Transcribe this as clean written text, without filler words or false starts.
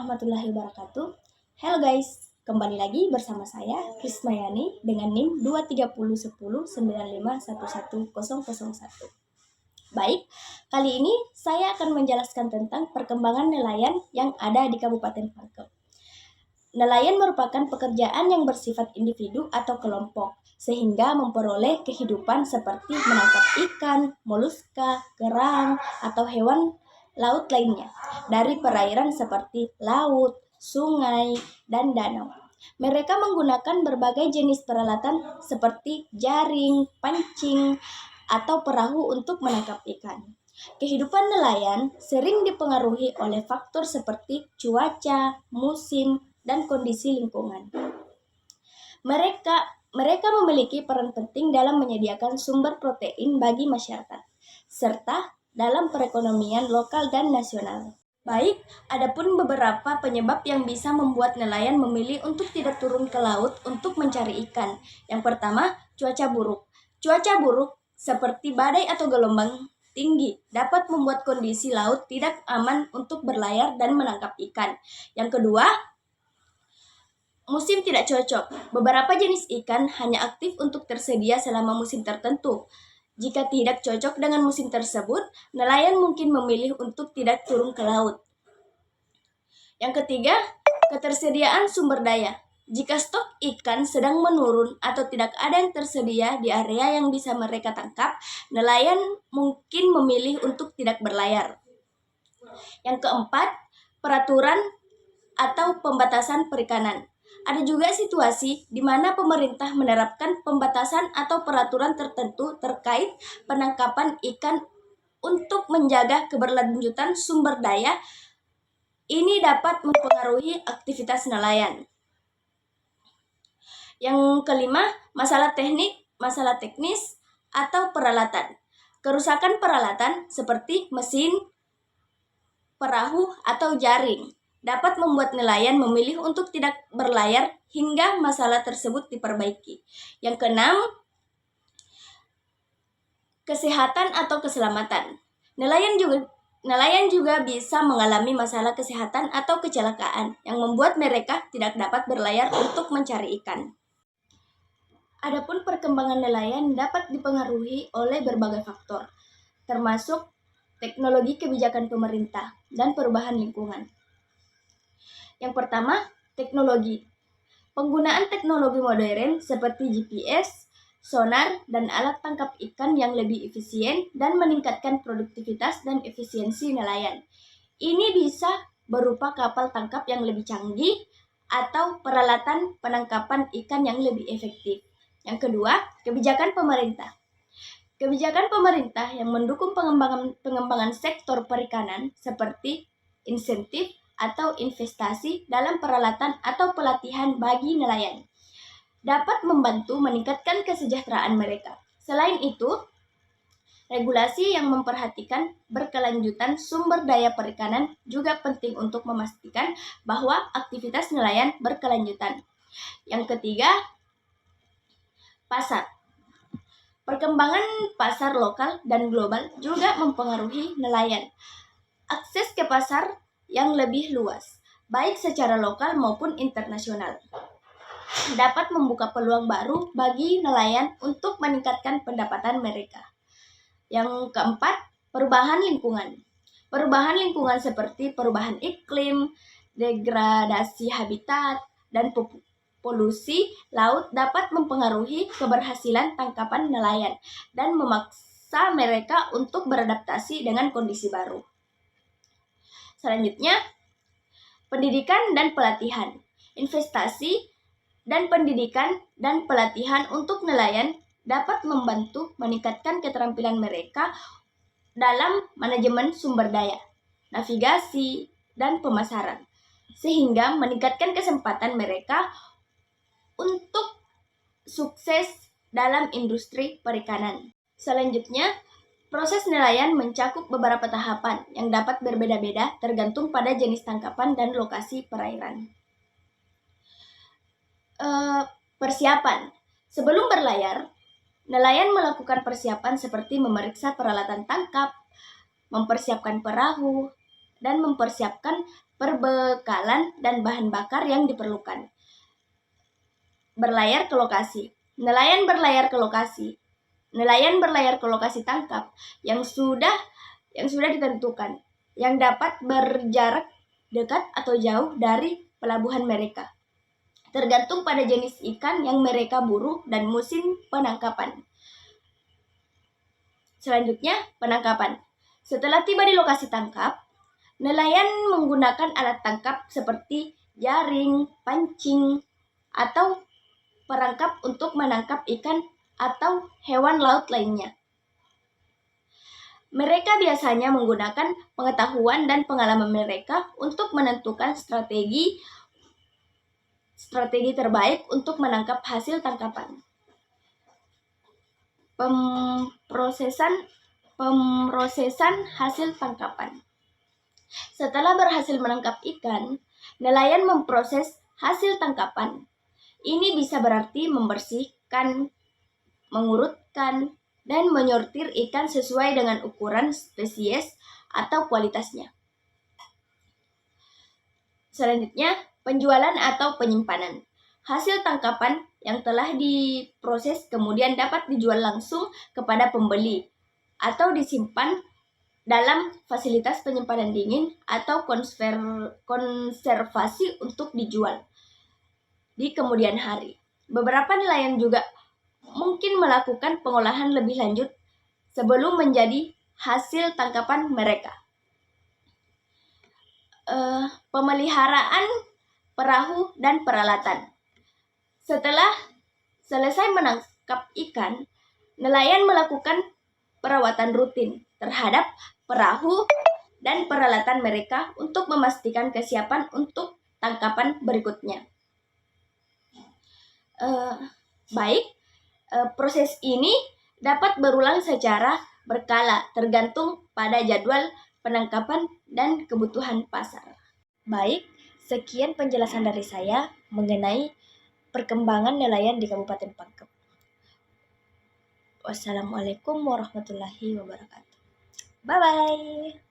warahmatullahi wabarakatuh. Halo guys, kembali lagi bersama saya Krismayani dengan NIM 2301095111001. Baik, kali ini saya akan menjelaskan tentang perkembangan nelayan yang ada di Kabupaten Pangkep. Nelayan merupakan pekerjaan yang bersifat individu atau kelompok, sehingga memperoleh kehidupan seperti menangkap ikan, moluska, kerang, atau hewan laut lainnya dari perairan seperti laut, sungai, dan danau. Mereka menggunakan berbagai jenis peralatan seperti jaring, pancing, atau perahu untuk menangkap ikan. Kehidupan nelayan sering dipengaruhi oleh faktor seperti cuaca, musim, dan kondisi lingkungan. Mereka memiliki peran penting dalam menyediakan sumber protein bagi masyarakat, serta dalam perekonomian lokal dan nasional. Baik, adapun beberapa penyebab yang bisa membuat nelayan memilih untuk tidak turun ke laut untuk mencari ikan. Yang pertama, cuaca buruk. Cuaca buruk seperti badai atau gelombang tinggi dapat membuat kondisi laut tidak aman untuk berlayar dan menangkap ikan. Yang kedua, musim tidak cocok. Beberapa jenis ikan hanya aktif untuk tersedia selama musim tertentu. Jika tidak cocok dengan musim tersebut, nelayan mungkin memilih untuk tidak turun ke laut. Yang ketiga, ketersediaan sumber daya. Jika stok ikan sedang menurun atau tidak ada yang tersedia di area yang bisa mereka tangkap, nelayan mungkin memilih untuk tidak berlayar. Yang keempat, peraturan atau pembatasan perikanan. Ada juga situasi di mana pemerintah menerapkan pembatasan atau peraturan tertentu terkait penangkapan ikan untuk menjaga keberlanjutan sumber daya. Ini dapat mempengaruhi aktivitas nelayan. Yang kelima, masalah teknis atau peralatan. Kerusakan peralatan seperti mesin, perahu, atau jaring dapat membuat nelayan memilih untuk tidak berlayar hingga masalah tersebut diperbaiki. Yang keenam, kesehatan atau keselamatan. Nelayan juga bisa mengalami masalah kesehatan atau kecelakaan yang membuat mereka tidak dapat berlayar untuk mencari ikan. Adapun perkembangan nelayan dapat dipengaruhi oleh berbagai faktor, termasuk teknologi kebijakan pemerintah dan perubahan lingkungan. Yang pertama, teknologi. Penggunaan teknologi modern seperti GPS, sonar, dan alat tangkap ikan yang lebih efisien dan meningkatkan produktivitas dan efisiensi nelayan. Ini bisa berupa kapal tangkap yang lebih canggih atau peralatan penangkapan ikan yang lebih efektif. Yang kedua, kebijakan pemerintah. Kebijakan pemerintah yang mendukung pengembangan sektor perikanan seperti insentif atau investasi dalam peralatan atau pelatihan bagi nelayan dapat membantu meningkatkan kesejahteraan mereka. Selain itu, regulasi yang memperhatikan berkelanjutan sumber daya perikanan juga penting untuk memastikan bahwa aktivitas nelayan berkelanjutan. Yang ketiga, pasar. Perkembangan pasar lokal dan global juga mempengaruhi nelayan. Akses ke pasar yang lebih luas, baik secara lokal maupun internasional, dapat membuka peluang baru bagi nelayan untuk meningkatkan pendapatan mereka. Yang keempat, perubahan lingkungan. Perubahan lingkungan seperti perubahan iklim, degradasi habitat, dan polusi laut dapat mempengaruhi keberhasilan tangkapan nelayan dan memaksa mereka untuk beradaptasi dengan kondisi baru. Selanjutnya, pendidikan dan pelatihan. Investasi dan pendidikan dan pelatihan untuk nelayan dapat membantu meningkatkan keterampilan mereka dalam manajemen sumber daya, navigasi, dan pemasaran, sehingga meningkatkan kesempatan mereka untuk sukses dalam industri perikanan. Selanjutnya, proses nelayan mencakup beberapa tahapan yang dapat berbeda-beda tergantung pada jenis tangkapan dan lokasi perairan. Persiapan. Sebelum berlayar, nelayan melakukan persiapan seperti memeriksa peralatan tangkap, mempersiapkan perahu, dan mempersiapkan perbekalan, dan bahan bakar yang diperlukan. Berlayar ke lokasi. Nelayan berlayar ke lokasi. Nelayan berlayar ke lokasi tangkap yang sudah ditentukan, yang dapat berjarak dekat atau jauh dari pelabuhan mereka, tergantung pada jenis ikan yang mereka buru dan musim penangkapan. Selanjutnya, penangkapan. Setelah tiba di lokasi tangkap, nelayan menggunakan alat tangkap seperti jaring, pancing, atau perangkap untuk menangkap ikan atau hewan laut lainnya. Mereka biasanya menggunakan pengetahuan dan pengalaman mereka untuk menentukan strategi terbaik untuk menangkap hasil tangkapan. Pemrosesan hasil tangkapan. Setelah berhasil menangkap ikan, nelayan memproses hasil tangkapan. Ini bisa berarti membersihkan, mengurutkan, dan menyortir ikan sesuai dengan ukuran, spesies, atau kualitasnya. Selanjutnya, penjualan atau penyimpanan. Hasil tangkapan yang telah diproses kemudian dapat dijual langsung kepada pembeli atau disimpan dalam fasilitas penyimpanan dingin atau konservasi untuk dijual di kemudian hari. Beberapa nelayan juga mungkin melakukan pengolahan lebih lanjut sebelum menjadi hasil tangkapan mereka. Pemeliharaan perahu dan peralatan. Setelah selesai menangkap ikan, nelayan melakukan perawatan rutin terhadap perahu dan peralatan mereka untuk memastikan kesiapan untuk tangkapan berikutnya. Proses ini dapat berulang secara berkala tergantung pada jadwal penangkapan dan kebutuhan pasar. Baik, sekian penjelasan dari saya mengenai perkembangan nelayan di Kabupaten Pangkep. Wassalamualaikum warahmatullahi wabarakatuh. Bye-bye.